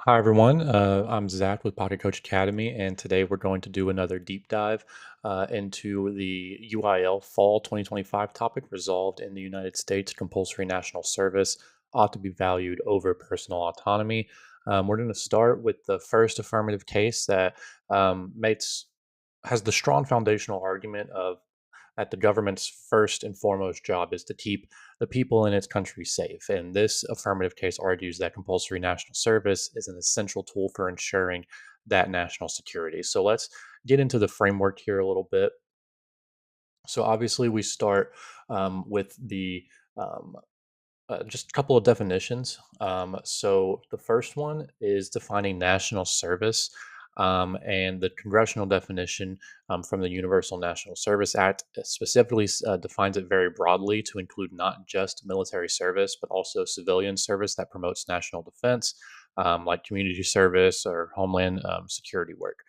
Hi, everyone. I'm Zach with Pocket Coach Academy, and today we're going to do another deep dive into the UIL Fall 2025 topic resolved in the United States compulsory national service ought to be valued over personal autonomy. We're going to start with the first affirmative case that makes has the strong foundational argument of that the government's first and foremost job is to keep the people in its country safe. And this affirmative case argues that compulsory national service is an essential tool for ensuring that national security. So let's get into the framework here a little bit. So obviously, we start with the um, just a couple of definitions. So the first one is defining national service. And the congressional definition from the Universal National Service Act specifically defines it very broadly to include not just military service, but also civilian service that promotes national defense, like community service or homeland security work.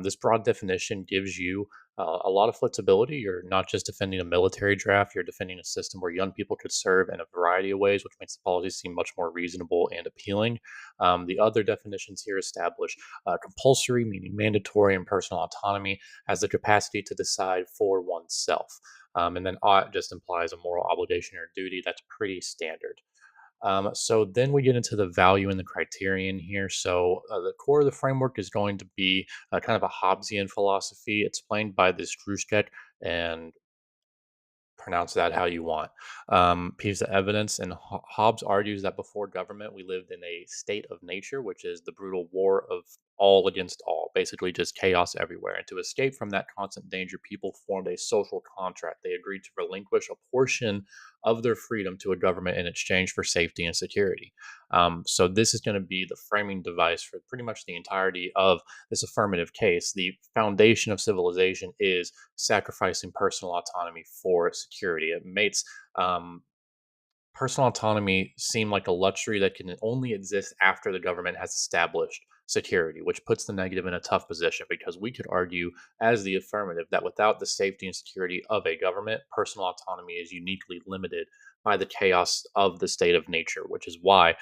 This broad definition gives you a lot of flexibility. You're not just defending a military draft, you're defending a system where young people could serve in a variety of ways, which makes the policy seem much more reasonable and appealing. The other definitions here establish compulsory, meaning mandatory, and personal autonomy has the capacity to decide for oneself. And then ought just implies a moral obligation or duty that's pretty standard. So then we get into the value and the criterion here. So the core of the framework is going to be kind of a Hobbesian philosophy explained by this Druschek, and pronounce that how you want. Piece of evidence, and Hobbes argues that before government, we lived in a state of nature, which is the brutal war of all against all, basically just chaos everywhere. And to escape from that constant danger, people formed a social contract. They agreed to relinquish a portion of their freedom to a government in exchange for safety and security. So this is going to be the framing device for pretty much the entirety of this affirmative case. The foundation of civilization is sacrificing personal autonomy for security. It makes um, personal autonomy seem like a luxury that can only exist after the government has established security, which puts the negative in a tough position because we could argue, as the affirmative, that without the safety and security of a government, personal autonomy is uniquely limited by the chaos of the state of nature, which is why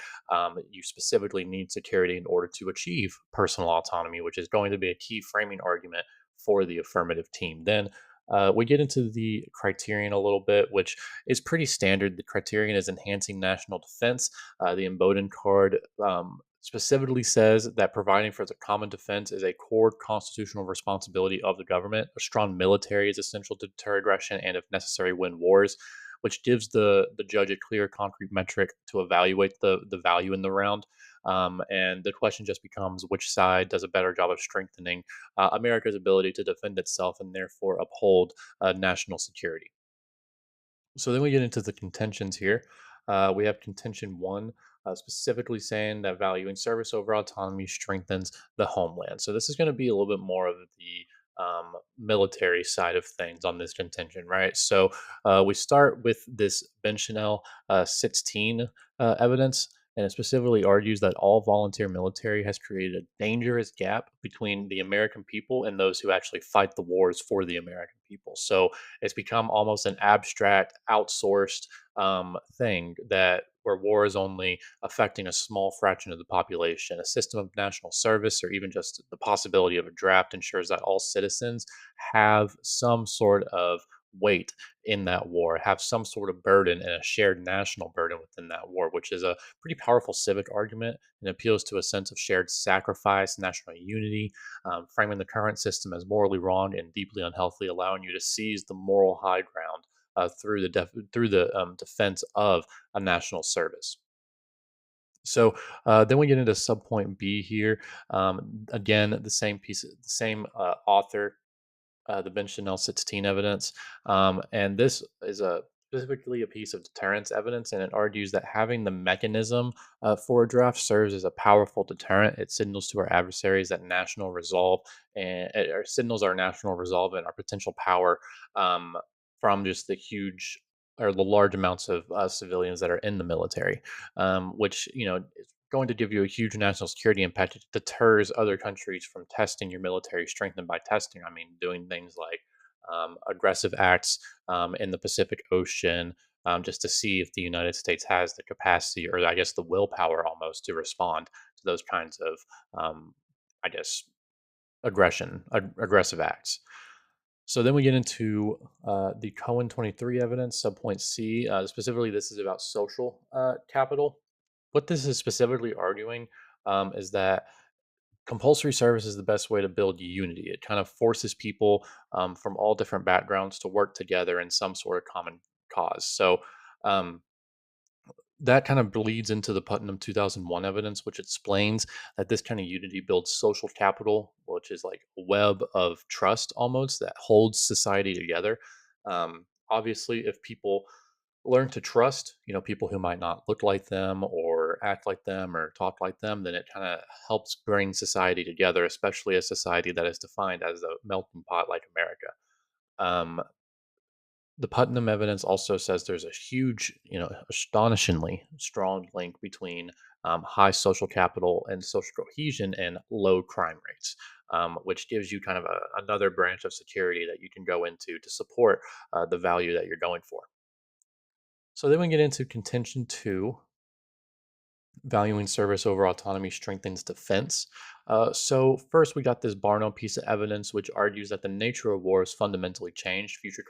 you specifically need security in order to achieve personal autonomy, which is going to be a key framing argument for the affirmative team. Then we get into the criterion a little bit, which is pretty standard. The criterion is enhancing national defense. The Emboden card specifically says that providing for the common defense is a core constitutional responsibility of the government. A strong military is essential to deter aggression and, if necessary, win wars, which gives the judge a clear, concrete metric to evaluate the value in the round. And the question just becomes which side does a better job of strengthening America's ability to defend itself and therefore uphold national security. So then we get into the contentions here. We have contention one, specifically saying that valuing service over autonomy strengthens the homeland. So this is going to be a little bit more of the military side of things on this contention, right? So we start with this Benchanel 16 evidence. And it specifically argues that all volunteer military has created a dangerous gap between the American people and those who actually fight the wars for the American people. So it's become almost an abstract, outsourced thing that where war is only affecting a small fraction of the population. A system of national service, or even just the possibility of a draft, ensures that all citizens have some sort of weight in that war, have some sort of burden and a shared national burden within that war, which is a pretty powerful civic argument and appeals to a sense of shared sacrifice, national unity, framing the current system as morally wrong and deeply unhealthy, allowing you to seize the moral high ground through the defense of a national service. So then we get into subpoint B here. Again, the same piece, the same author, the Ben Chanel 16 evidence. And this is specifically a piece of deterrence evidence, and it argues that having the mechanism for a draft serves as a powerful deterrent. It signals to our adversaries that national resolve and or signals our national resolve and our potential power from just the huge or the large amounts of civilians that are in the military, which is going to give you a huge national security impact. It deters other countries from testing your military strength, and by testing, I mean doing things like aggressive acts in the Pacific Ocean, just to see if the United States has the capacity, or I guess the willpower almost, to respond to those kinds of, I guess, aggressive acts. So then we get into the Cohen 23 evidence, subpoint C. Specifically, this is about social capital. What this is specifically arguing is that compulsory service is the best way to build unity. It kind of forces people from all different backgrounds to work together in some sort of common cause. So um, that kind of bleeds into the Putnam 2001 evidence, which explains that this kind of unity builds social capital, which is like a web of trust almost that holds society together. Obviously, if people learn to trust, people who might not look like them or act like them or talk like them, then it kind of helps bring society together, especially a society that is defined as a melting pot like America. Um, the Putnam evidence also says there's a huge, astonishingly strong link between high social capital and social cohesion and low crime rates, which gives you kind of another branch of security that you can go into to support the value that you're going for. So then we get into contention two, valuing service over autonomy strengthens defense. So first, we got this Barno piece of evidence which argues that the nature of war has fundamentally changed. Future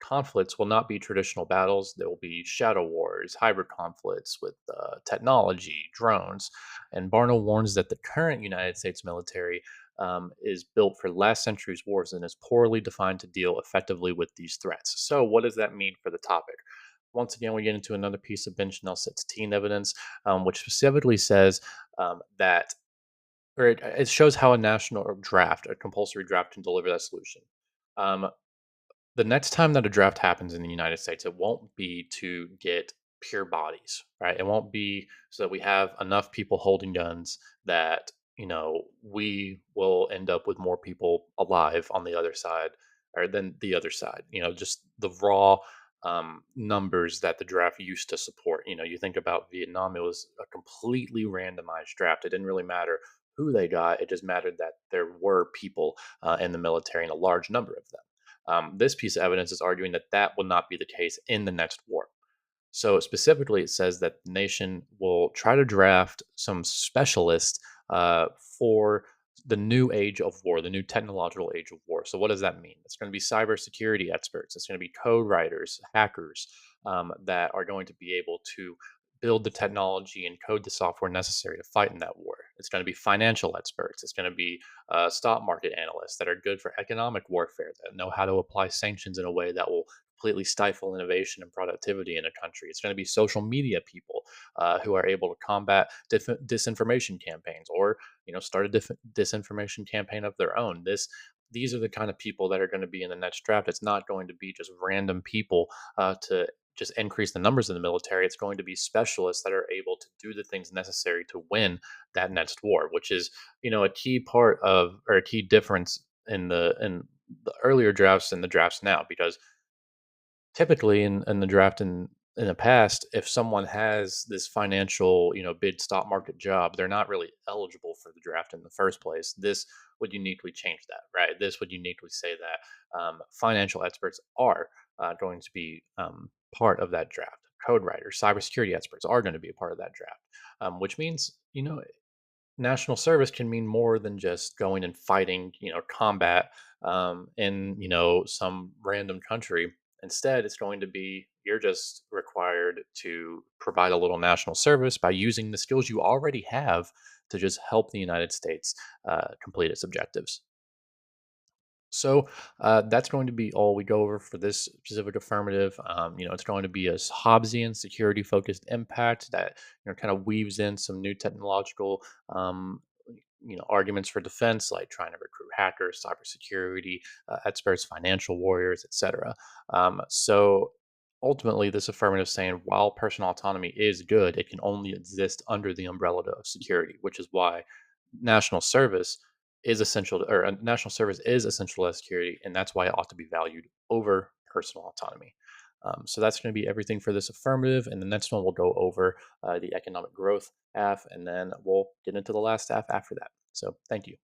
conflicts will not be traditional battles. There will be shadow wars, hybrid conflicts with technology, drones. And Barno warns that the current United States military is built for last century's wars and is poorly defined to deal effectively with these threats. So, what does that mean for the topic? Once again, we get into another piece of bench Nell 16 evidence, which specifically says that, or it shows how a national draft, a compulsory draft, can deliver that solution. Um, the next time that a draft happens in the United States, it won't be to get pure bodies, right? It won't be so that we have enough people holding guns that, we will end up with more people alive on the other side or than the other side. Just the raw numbers that the draft used to support. You think about Vietnam, it was a completely randomized draft. It didn't really matter who they got, it just mattered that there were people in the military and a large number of them. This piece of evidence is arguing that that will not be the case in the next war. So specifically, it says that the nation will try to draft some specialists for the new age of war, the new technological age of war. So what does that mean? It's going to be cybersecurity experts. It's going to be code writers, hackers that are going to be able to build the technology and code the software necessary to fight in that war. It's going to be financial experts. It's going to be stock market analysts that are good for economic warfare, that know how to apply sanctions in a way that will completely stifle innovation and productivity in a country. It's going to be social media people who are able to combat disinformation campaigns, or start a disinformation campaign of their own. These are the kind of people that are going to be in the next draft. It's not going to be just random people to just increase the numbers in the military. It's going to be specialists that are able to do the things necessary to win that next war, which is a key part of, or a key difference in the earlier drafts and the drafts now, because typically in the draft in the past, if someone has this financial, big stock market job, they're not really eligible for the draft in the first place. This would uniquely change that, right? This would uniquely say that financial experts are going to be part of that draft. Code writers, cybersecurity experts are going to be a part of that draft, which means, national service can mean more than just going and fighting, combat in, some random country. Instead, it's going to be you're just required to provide a little national service by using the skills you already have to just help the United States complete its objectives. So that's going to be all we go over for this specific affirmative. It's going to be a Hobbesian security-focused impact that kind of weaves in some new technological arguments for defense, like trying to recruit hackers, cybersecurity experts, financial warriors, etc. So ultimately, this affirmative saying while personal autonomy is good, it can only exist under the umbrella of security, which is why national service is essential or national service is essential to security, and that's why it ought to be valued over personal autonomy. So that's going to be everything for this affirmative, and the next one we'll go over the economic growth half, and then we'll get into the last half after that. So thank you.